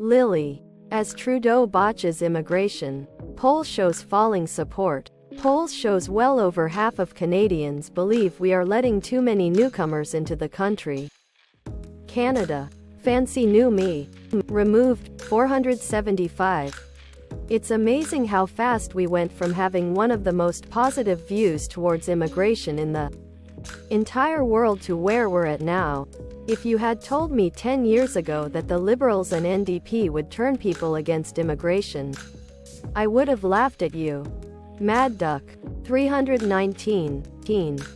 LILLEY. As Trudeau botches immigration. Poll shows falling support. Polls shows well over half of Canadians believe we are letting too many newcomers into the country. Canada. Fancy new me. Removed, 475. It's amazing how fast we went from having one of the most positive views towards immigration in the entire world to where we're at now. If you had told me 10 years ago that the Liberals and NDP would turn people against immigration, I would have laughed at you. Mad Duck. 319.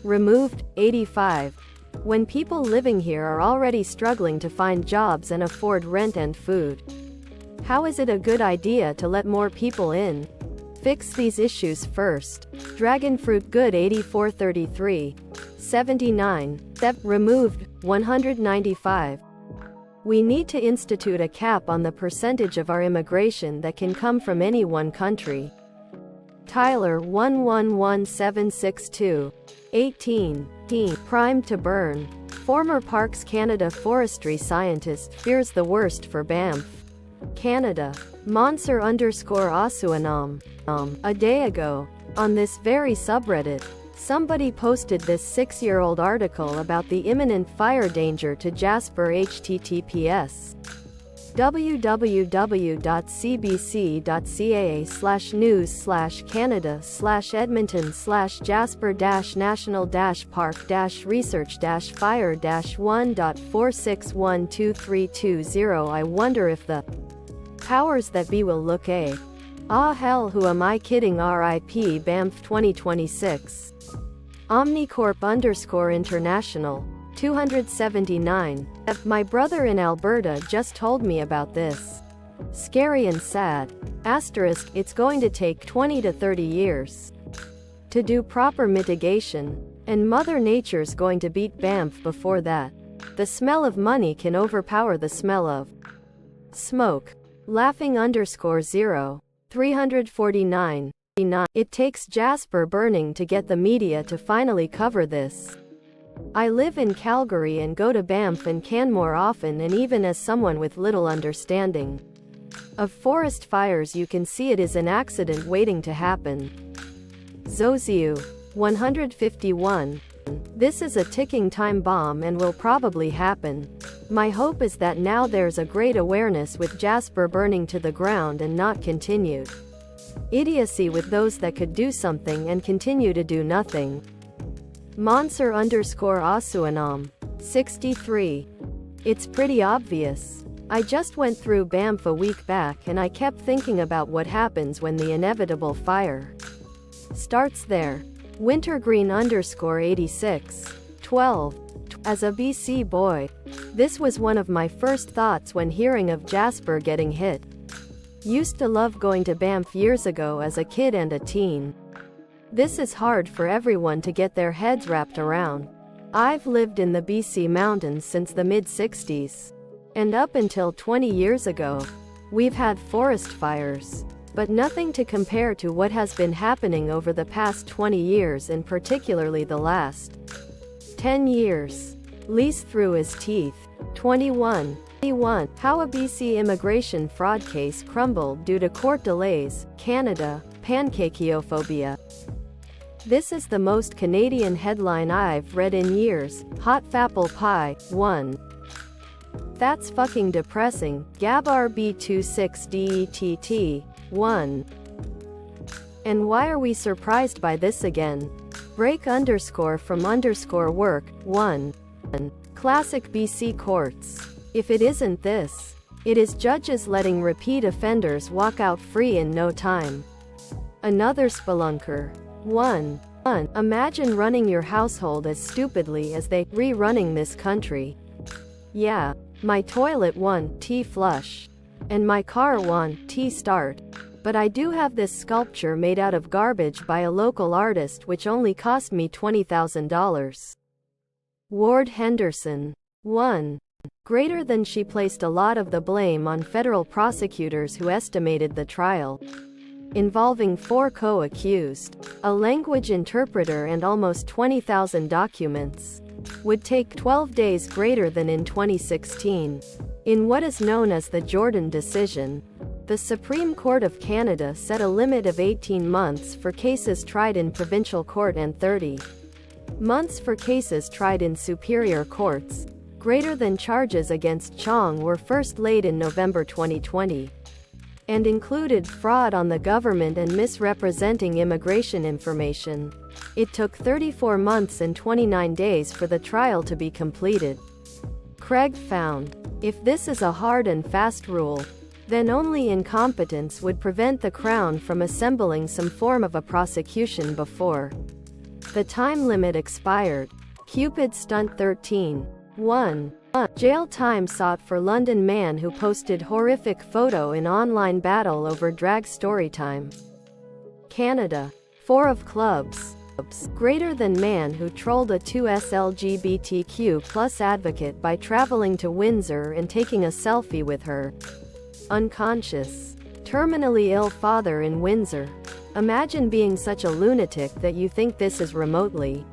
Removed, 85. When people living here are already struggling to find jobs and afford rent and food, how is it a good idea to let more people in? Fix these issues first. Dragonfruit good 8433. 79. Removed, 195. We need to institute a cap on the percentage of our immigration that can come from any one country. Tyler 111762. 18. Primed to burn. Former Parks Canada forestry scientist fears the worst for Banff, Canada. Monser _Osuanam. A day ago, on this very subreddit, somebody posted this 6-year-old article about the imminent fire danger to Jasper. https www.cbc.ca/news/Edmonton/jasper-national-park-research-fire-1.4612320. I wonder if the powers that be will look ah hell, who am I kidding? RIP Banff 2026. Omnicorp _international. 279. My brother in Alberta just told me about this. Scary and sad. Asterisk, it's going to take 20 to 30 years to do proper mitigation, and Mother Nature's going to beat Banff before that. The smell of money can overpower the smell of smoke. Laughing _0. 349. It takes Jasper burning to get the media to finally cover this. I live in Calgary and go to Banff and Canmore often, and even as someone with little understanding of forest fires, you can see it is an accident waiting to happen. Zoziu. 151. This is a ticking time bomb and will probably happen. My hope is that now there's a great awareness with Jasper burning to the ground and not continued idiocy with those that could do something and continue to do nothing. Monser _Osuanam. 63. It's pretty obvious. I just went through Banff a week back and I kept thinking about what happens when the inevitable fire starts there. Wintergreen _86. 12. As a BC boy, this was one of my first thoughts when hearing of Jasper getting hit. Used to love going to Banff years ago as a kid and a teen. This is hard for everyone to get their heads wrapped around. I've lived in the BC mountains since the mid-60s. And up until 20 years ago, we've had forest fires. But nothing to compare to what has been happening over the past 20 years, and particularly the last 10 years. Lease through his teeth. 21. How a BC immigration fraud case crumbled due to court delays. Canada. Pancakeophobia. This is the most Canadian headline I've read in years. Hot Fapple Pie. 1. That's fucking depressing. Gabar B26DETT. 1. And why are we surprised by this again? Break _from _work. 1. Classic BC courts. If it isn't this, it is judges letting repeat offenders walk out free in no time. Another spelunker. 1. Imagine running your household as stupidly as they rerunning this country. Yeah, my toilet 1 T flush. And my car 1 T start. But I do have this sculpture made out of garbage by a local artist which only cost me $20,000. Ward Henderson. 1. Greater than she placed a lot of the blame on federal prosecutors who estimated the trial, involving 4 co-accused, a language interpreter and almost 20,000 documents, would take 12 days greater than in 2016. In what is known as the Jordan decision, the Supreme Court of Canada set a limit of 18 months for cases tried in provincial court and 30 months for cases tried in superior courts. Greater than charges against Chong were first laid in November 2020 and included fraud on the government and misrepresenting immigration information. It took 34 months and 29 days for the trial to be completed. Craig found, if this is a hard and fast rule, then only incompetence would prevent the Crown from assembling some form of a prosecution before the time limit expired. Cupid Stunt 13. 1. Jail time sought for London man who posted horrific photo in online battle over drag storytime. Canada. 4 of clubs. Greater than man who trolled a 2S LGBTQ+ advocate by traveling to Windsor and taking a selfie with her unconscious, terminally ill father in Windsor. Imagine being such a lunatic that you think this is remotely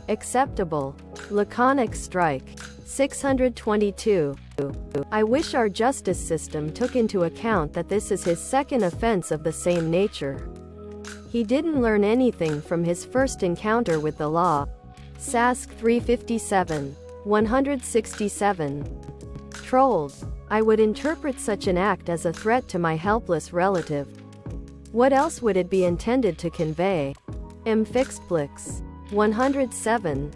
acceptable. Laconic strike. 622. I wish our justice system took into account that this is his second offense of the same nature. He didn't learn anything from his first encounter with the law. Sask 357. 167. Trolled. I would interpret such an act as a threat to my helpless relative. What else would it be intended to convey? Mfixplix. 107.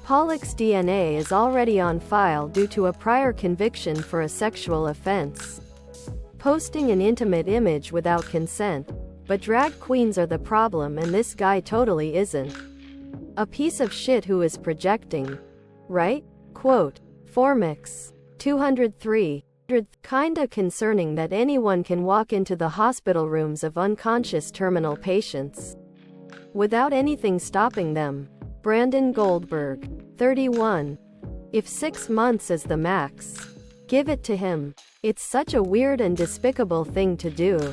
Pollock's DNA is already on file due to a prior conviction for a sexual offense. Posting an intimate image without consent. But drag queens are the problem and this guy totally isn't a piece of shit who is projecting. Right? Quote. Formix. 203. Kinda concerning that anyone can walk into the hospital rooms of unconscious terminal patients without anything stopping them. Brandon Goldberg. 31. If 6 months is the max, give it to him. It's such a weird and despicable thing to do.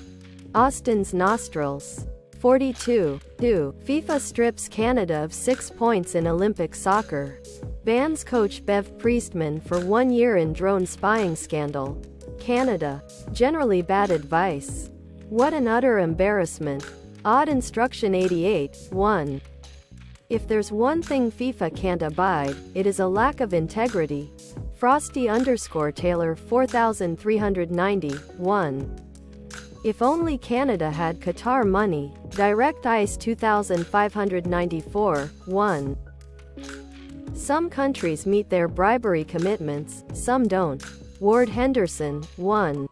Austin's Nostrils. 42. 2. FIFA strips Canada of 6 points in Olympic soccer. Bans coach Bev Priestman for 1 year in drone spying scandal. Canada. Generally bad advice. What an utter embarrassment. Odd Instruction 88. 1. If there's one thing FIFA can't abide, it is a lack of integrity. Frosty_Taylor 4390. 1. If only Canada had Qatar money. Direct Ice 2594. 1. Some countries meet their bribery commitments, some don't. Ward Henderson. 1.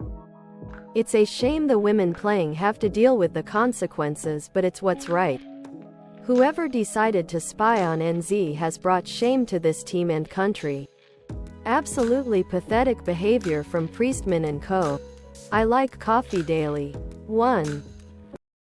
It's a shame the women playing have to deal with the consequences, but it's what's right. Whoever decided to spy on NZ has brought shame to this team and country. Absolutely pathetic behavior from Priestman and co. I like coffee daily. 1.